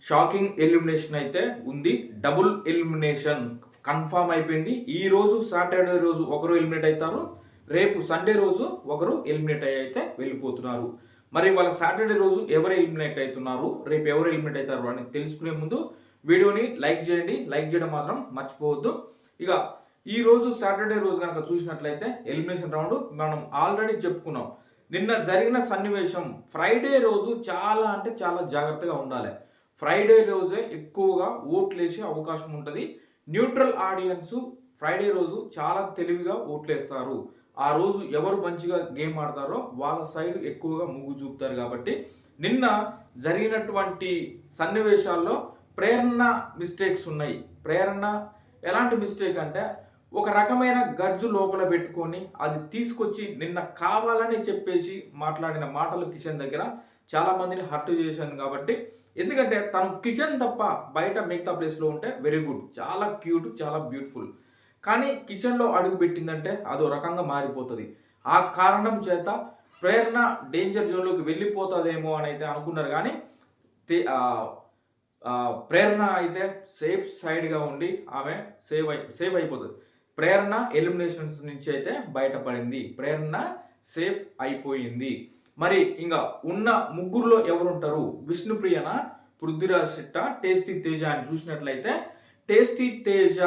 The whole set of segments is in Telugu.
షాకింగ్ ఎలిమినేషన్ అయితే ఉంది. డబుల్ ఎలిమినేషన్ కన్ఫామ్ అయిపోయింది. ఈ రోజు సాటర్డే రోజు ఒకరు ఎలిమినేట్ అవుతారు, రేపు సండే రోజు ఒకరు ఎలిమినేట్ అయితే వెళ్ళిపోతున్నారు. మరి వాళ్ళ సాటర్డే రోజు ఎవరు ఎలిమినేట్ అవుతున్నారు, రేపు ఎవరు ఎలిమినేట్ అవుతారు అని తెలుసుకునే ముందు వీడియోని లైక్ చేయండి. లైక్ చేయడం మాత్రం మర్చిపోవద్దు. ఇక ఈ రోజు సాటర్డే రోజు కనుక చూసినట్లయితే ఎలిమినేషన్ రౌండ్ మనం ఆల్రెడీ చెప్పుకున్నాం. నిన్న జరిగిన సన్నివేశం ఫ్రైడే రోజు చాలా అంటే చాలా జాగ్రత్తగా ఉండాలి. ఫ్రైడే రోజే ఎక్కువగా ఓట్లేసే అవకాశం ఉంటుంది. న్యూట్రల్ ఆడియన్స్ ఫ్రైడే రోజు చాలా తెలివిగా ఓట్లేస్తారు. ఆ రోజు ఎవరు మంచిగా గేమ్ ఆడతారో వాళ్ళ సైడ్ ఎక్కువగా మొగ్గు చూపుతారు. కాబట్టి నిన్న జరిగినటువంటి సన్నివేశాల్లో ప్రేరణ మిస్టేక్స్ ఉన్నాయి. ప్రేరణ ఎలాంటి మిస్టేక్ అంటే ఒక రకమైన గర్జు లోపల పెట్టుకొని అది తీసుకొచ్చి నిన్న కావాలని చెప్పేసి మాట్లాడిన మాటలు కిషన్ దగ్గర చాలా మందిని హర్ట్ చేశాను. కాబట్టి ఎందుకంటే తను కిచెన్ తప్ప బయట మిగతా ప్లేస్లో ఉంటే వెరీ గుడ్, చాలా క్యూట్, చాలా బ్యూటిఫుల్. కానీ కిచెన్లో అడుగు పెట్టిందంటే అదో రకంగా మారిపోతుంది. ఆ కారణం చేత ప్రేరణ డేంజర్ జోన్లోకి వెళ్ళిపోతుందేమో అని అయితే అనుకున్నారు. కానీ ప్రేరణ అయితే సేఫ్ సైడ్గా ఉండి ఆమె సేవ్ అయిపోతుంది. ప్రేరణ ఎలిమినేషన్స్ నుంచి అయితే బయటపడింది. ప్రేరణ సేఫ్ అయిపోయింది. మరి ఇంకా ఉన్న ముగ్గురులో ఎవరుంటారు? విష్ణుప్రియన, పృథ్వీరాజ్ శెట్ట, టేస్టీ తేజ అని చూసినట్లయితే టేస్టీ తేజ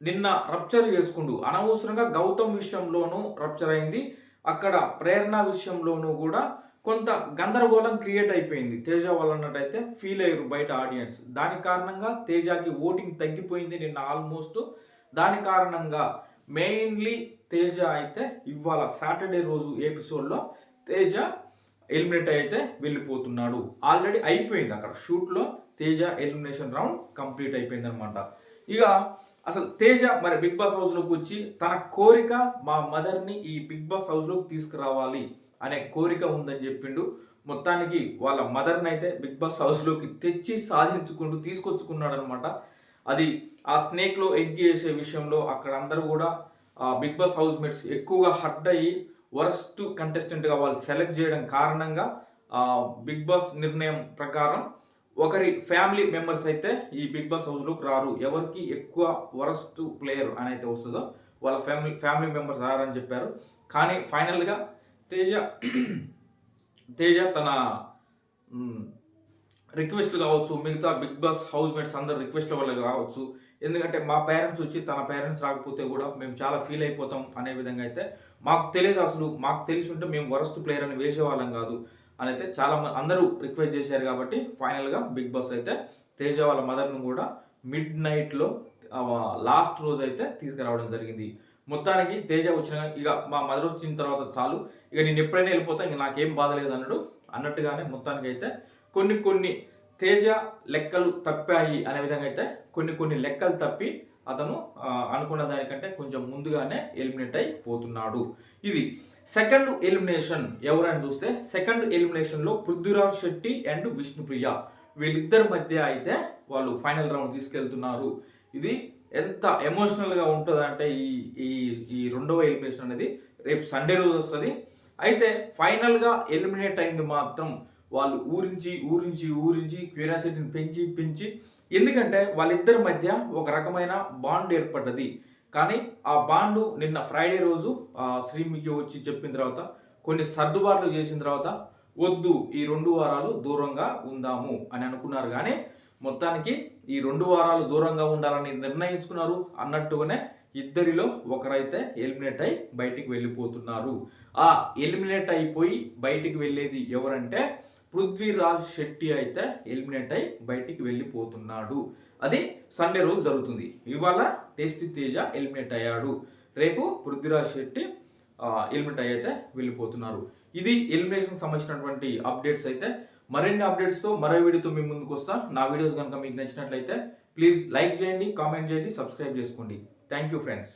నిన్న రప్చర్ చేసుకుంటూ అనవసరంగా గౌతమ్ విషయంలోనూ రప్చర్ అయింది. అక్కడ ప్రేరణ విషయంలోనూ కూడా కొంత గందరగోళం క్రియేట్ అయిపోయింది తేజ వల్ల అన్నట్టయితే ఫీల్ అయ్యారు బయట ఆడియన్స్. దాని కారణంగా తేజకి ఓటింగ్ తగ్గిపోయింది నిన్న ఆల్మోస్ట్. దాని కారణంగా మెయిన్లీ తేజ అయితే ఇవాళ సాటర్డే రోజు ఎపిసోడ్లో తేజ ఎలిమినేట్ అయితే వెళ్ళిపోతున్నాడు. ఆల్రెడీ అయిపోయింది అక్కడ షూట్లో తేజ ఎలిమినేషన్ రౌండ్ కంప్లీట్ అయిపోయింది అనమాట. ఇక అసలు తేజ మరి బిగ్ బాస్ హౌస్లోకి వచ్చి తన కోరిక మా మదర్ని ఈ బిగ్ బాస్ హౌస్లోకి తీసుకురావాలి అనే కోరిక ఉందని చెప్పిండు. మొత్తానికి వాళ్ళ మదర్ని అయితే బిగ్ బాస్ హౌస్లోకి తెచ్చి సాధించుకుంటూ తీసుకొచ్చుకున్నాడు అనమాట. అది ఆ స్నేక్లో ఎగ్ చేసే విషయంలో అక్కడ అందరూ కూడా బిగ్ బాస్ హౌస్ మేట్స్ ఎక్కువగా హర్ట్ అయ్యి వరస్ట్ కంటెస్టెంట్గా వాళ్ళు సెలెక్ట్ చేయడం కారణంగా బిగ్ బాస్ నిర్ణయం ప్రకారం ఒకరి ఫ్యామిలీ మెంబర్స్ అయితే ఈ బిగ్ బాస్ హౌస్లోకి రారు. ఎవరికి ఎక్కువ వరస్ట్ ప్లేయర్ అని అయితే వస్తుందో వాళ్ళ ఫ్యామిలీ మెంబర్స్ రారని చెప్పారు. కానీ ఫైనల్గా తేజ తన రిక్వెస్ట్ కావచ్చు, మిగతా బిగ్ బాస్ హౌస్ మేట్స్ అందరు రిక్వెస్ట్ల వల్ల కావచ్చు, ఎందుకంటే మా పేరెంట్స్ వచ్చి తన పేరెంట్స్ రాకపోతే కూడా మేము చాలా ఫీల్ అయిపోతాం అనే విధంగా అయితే మాకు తెలియదు, అసలు మాకు తెలిసి ఉంటే మేము వరస్ట్ ప్లేయర్ అని వేసేవాళ్ళం కాదు అని అయితే చాలా అందరూ రిక్వెస్ట్ చేశారు. కాబట్టి ఫైనల్గా బిగ్ బాస్ అయితే తేజ వాళ్ళ మదర్ను కూడా మిడ్ నైట్లో లాస్ట్ రోజు అయితే తీసుకురావడం జరిగింది. మొత్తానికి తేజ వచ్చిన ఇక మా మదర్ వచ్చిన తర్వాత చాలు, ఇక నేను ఎప్పుడైనా వెళ్ళిపోతా, ఇక నాకేం బాధ లేదు అన్నట్టుగానే మొత్తానికి అయితే కొన్ని తేజ లెక్కలు తప్పాయి అనే విధంగా అయితే కొన్ని లెక్కలు తప్పి అతను అనుకున్న దానికంటే కొంచెం ముందుగానే ఎలిమినేట్ అయిపోతున్నాడు. ఇది సెకండ్ ఎలిమినేషన్ ఎవరైనా చూస్తే సెకండ్ ఎలిమినేషన్లో పృథ్వీరాజ్ శెట్టి అండ్ విష్ణుప్రియ వీళ్ళిద్దరి మధ్య అయితే వాళ్ళు ఫైనల్ రౌండ్ తీసుకెళ్తున్నారు. ఇది ఎంత ఎమోషనల్గా ఉంటుంది అంటే ఈ రెండవ ఎలిమినేషన్ అనేది రేపు సండే రోజు వస్తుంది. అయితే ఫైనల్గా ఎలిమినేట్ అయింది మాత్రం వాళ్ళు ఊరించి క్యూరియాసిటీని పెంచి ఎందుకంటే వాళ్ళిద్దరి మధ్య ఒక రకమైన బాండ్ ఏర్పడ్డది. కానీ ఆ బాండు నిన్న ఫ్రైడే రోజు శ్రీమికి వచ్చి చెప్పిన తర్వాత కొన్ని సర్దుబాట్లు చేసిన తర్వాత వద్దు ఈ 2 వారాలు దూరంగా ఉందాము అని అనుకున్నారు. కానీ మొత్తానికి ఈ 2 వారాలు దూరంగా ఉండాలని నిర్ణయించుకున్నారు. అన్నట్టుగానే ఇద్దరిలో ఒకరైతే ఎలిమినేట్ అయి బయటికి వెళ్ళిపోతున్నారు. ఆ ఎలిమినేట్ అయిపోయి బయటికి వెళ్ళేది ఎవరంటే పృథ్వీరాజ్ శెట్టి అయితే ఎలిమినేట్ అయి బయటికి వెళ్ళిపోతున్నాడు. అది సండే రోజు జరుగుతుంది. ఇవాళ టేస్టీ తేజ ఎలిమినేట్ అయ్యాడు, రేపు పృథ్వీరాజ్ శెట్టి ఎలిమినేట్ అయితే వెళ్ళిపోతున్నారు. ఇది ఎలిమినేషన్ సంబంధించినటువంటి అప్డేట్స్. అయితే మరిన్ని అప్డేట్స్తో మరో వీడియోతో మీ ముందుకు వస్తా. నా వీడియోస్ కనుక మీకు నచ్చినట్లయితే ప్లీజ్ లైక్ చేయండి, కామెంట్ చేయండి, సబ్స్క్రైబ్ చేసుకోండి. Thank you friends.